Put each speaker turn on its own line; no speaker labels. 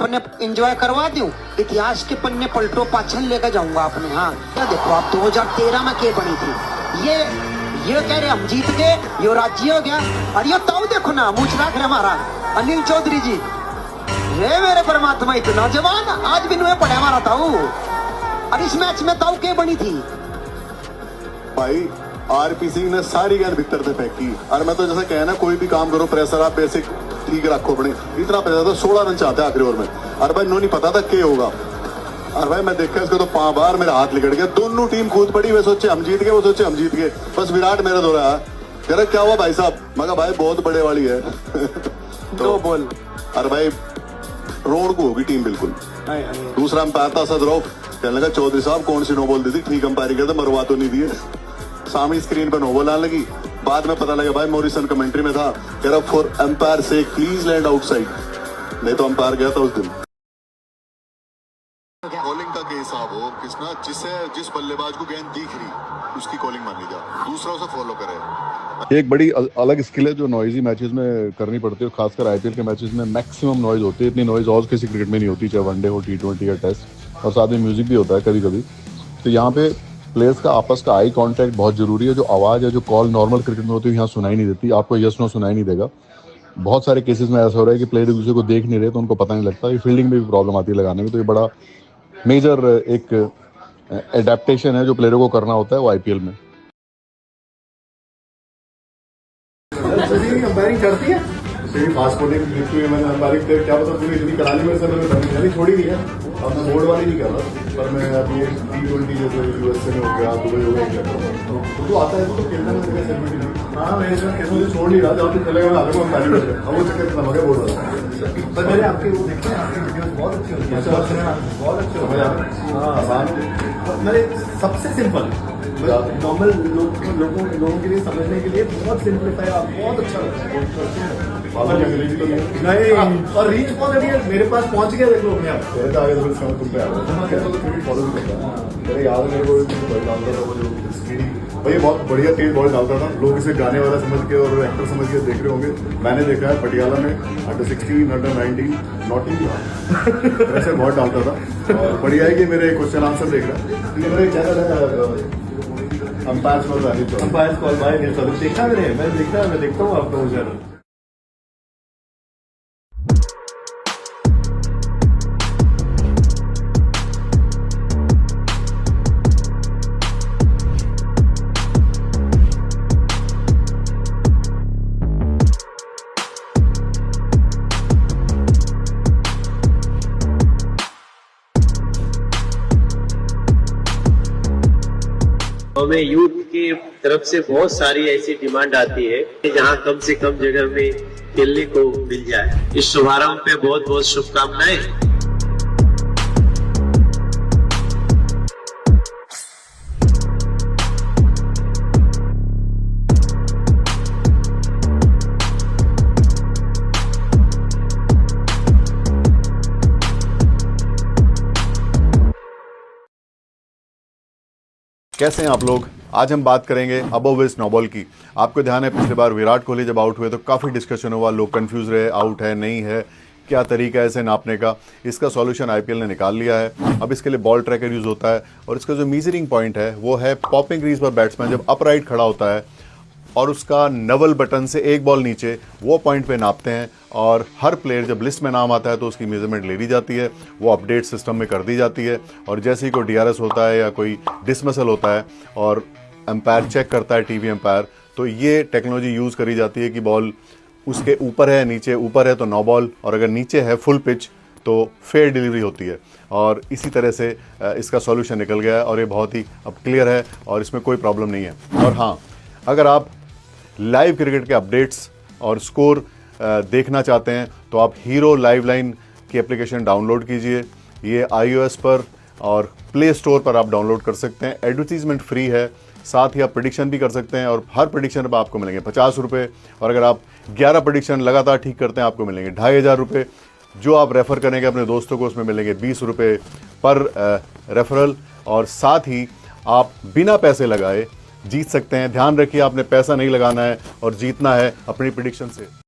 अपने एंजॉय करवा दूं, इतिहास के पन्ने पलटो पाछल लेकर जाऊंगा अपने। हाँ क्या देखो आप 2013 में के बनी थी ये कह रहे हम जीत गए, यो राज्य हो गया। और ये ताऊ देखो ना मूछ रख रहे हमारा अनिल चौधरी जी, ये मेरे परमात्मा इतना जवान आज भी नुए पड़े हमारा ताऊ। और इस मैच में ताऊ के बनी थी
भाई आरपी सिंह ने सारी गेंद भीतर से फेंकी। और मैं तो जैसा कहना कोई भी काम करो प्रेशर आप बेसिक ठीक रखो अपने। इतना पैसा था 16 रन चाहते आखिरी ओवर में। और भाई नहीं पता था क्या होगा। और भाई मैं देखा इसको तो 5 बार मेरा हाथ लिकड़ गया। दोनों टीम कूद पड़ी, वे सोचे हम जीत गए, वो सोचे हम जीत गए। बस विराट मेरे दो रहा कह रहा क्या हुआ भाई साहब। मगर भाई बहुत बड़े वाली है
दो बॉल।
और भाई रोड को होगी टीम बिल्कुल। दूसरा अंपायर था सदरौफ, कहने लगा चौधरी साहब कौन सी नो बॉल दी थी, ठीक अंपायरिंग करते मरवा तो नहीं दिए। सामने स्क्रीन पर नो बॉल आने लगी। बाद में पता लगा भाई मॉरिसन कमेंट्री में था कह रहा फॉर अंपायर से प्लीज लैंड आउटसाइड। नहीं तो अंपायर गया था उस दिन। कॉलिंग का हिसाब हो किसना जिस बल्लेबाज को गेंद दिख रही उसकी कॉलिंग मानी जा, दूसरा उसे फॉलो करे।
एक बड़ी अलग स्किल है जो नॉइजी मैचेस में करनी पड़ती है, खासकर आईपीएल के मैचेस में मैक्सिमम नॉइज होती है। इतनी नॉइज और किसी क्रिकेट में नहीं होती, चाहे वनडे हो, T20 या टेस्ट। और साथ में म्यूजिक भी होता है कभी कभी। तो यहाँ पे प्लेयर्स का आपस का आई कांटेक्ट बहुत जरूरी है। जो आवाज़ है, जो कॉल नॉर्मल क्रिकेट में होती है यहाँ सुनाई नहीं देती, आपको यस नो सुनाई नहीं देगा। बहुत सारे केसेस में ऐसा हो रहा है कि प्लेयर एक दूसरे को देख नहीं रहे तो उनको पता नहीं लगता। ये फील्डिंग में भी प्रॉब्लम आती है लगाने में। तो ये बड़ा मेजर एक एडेप्टेशन है जो प्लेयरों को करना होता है वो आईपीएल में।
अंपायरिंग करती है फास्ट बॉलिंग मैंने अंपायरिंग क्या पता पूरी इतनी करानी में सर मैंने छोड़ी नहीं है। अब मैं बोर्ड वाली नहीं कर रहा, पर मैं अभी T20 जैसे यूएसए में हो गया, दुबई हो गया तो आता है तो खेलने में सेलिब्रिटी। हाँ मैं इसमें छोड़ नहीं रहा, जब तक चलेगा मैं आगे को अंपायरिंग कर रहा हूँ। वो चक्कर खत्म हो गया बोर्ड वाला। पर मैंने आपके वो देखे आपकी वीडियोस बहुत अच्छी होती है, बहुत अच्छे हो गए। हाँ आसान मैंने सबसे सिंपल नॉर्मल लोगों के लिए समझने के लिए बहुत सिंपलीफाई आप बहुत अच्छा नहीं। और रीच बहुत है मेरे पास पहुंच गया देख लो अपने आप। मेरे तो आगे तो तुम पे आ रहा फॉलो भी करता है। मेरे याद है मेरे को बॉल डालता था वो जो स्पीडी भाई बहुत बढ़िया तेज बॉल डालता था। लोग इसे गाने वाला समझ के और एक्टर समझ के देख रहे होंगे। मैंने देखा है पटियाला में अंडर 16 अंडर 19 नॉटिंग ऐसे बहुत डालता था। और बढ़िया है कि मेरे क्वेश्चन आंसर देख रहा है। मेरे चैनल है अंपायर कॉल भाई देखा मैं देखता हूँ आपका वो चैनल।
हमें यूथ की तरफ से बहुत सारी ऐसी डिमांड आती है जहां कम से कम जगह में खेलने को मिल जाए। इस शुभारंभ पे बहुत बहुत शुभकामनाएं।
कैसे हैं आप लोग? आज हम बात करेंगे अबव नो बॉल की। आपको ध्यान है पिछली बार विराट कोहली जब आउट हुए तो काफ़ी डिस्कशन हुआ, लोग कंफ्यूज रहे, आउट है नहीं है, क्या तरीका है इसे नापने का। इसका सॉल्यूशन आईपीएल ने निकाल लिया है। अब इसके लिए बॉल ट्रैकर यूज़ होता है और इसका जो मीजरिंग पॉइंट है वो है पॉपिंग क्रीज पर बैट्समैन जब अपराइट खड़ा होता है और उसका नवल बटन से एक बॉल नीचे वो पॉइंट पे नापते हैं। और हर प्लेयर जब लिस्ट में नाम आता है तो उसकी मेजरमेंट ले ली जाती है, वो अपडेट सिस्टम में कर दी जाती है। और जैसे ही कोई DRS होता है या कोई डिसमिसल होता है और एम्पायर चेक करता है, टीवी एम्पायर, तो ये टेक्नोलॉजी यूज़ करी जाती है कि बॉल उसके ऊपर है, नीचे ऊपर है तो नो बॉल, और अगर नीचे है फुल पिच तो फेयर डिलीवरी होती है। और इसी तरह से इसका सॉल्यूशन निकल गया है और ये बहुत ही अब क्लियर है और इसमें कोई प्रॉब्लम नहीं है। और हाँ, अगर आप लाइव क्रिकेट के अपडेट्स और स्कोर देखना चाहते हैं तो आप हीरो लाइव लाइन की एप्लीकेशन डाउनलोड कीजिए। ये iOS पर और प्ले स्टोर पर आप डाउनलोड कर सकते हैं। एडवर्टीजमेंट फ्री है, साथ ही आप प्रेडिक्शन भी कर सकते हैं और हर प्रेडिक्शन पर आपको मिलेंगे 50 रुपये। और अगर आप 11 प्रेडिक्शन लगातार ठीक करते हैं आपको मिलेंगे 2500 रुपये। जो आप रेफ़र करेंगे अपने दोस्तों को उसमें मिलेंगे 20 रुपये पर रेफरल। और साथ ही आप बिना पैसे लगाए जीत सकते हैं। ध्यान रखिए, आपने पैसा नहीं लगाना है और जीतना है अपनी प्रेडिक्शन से।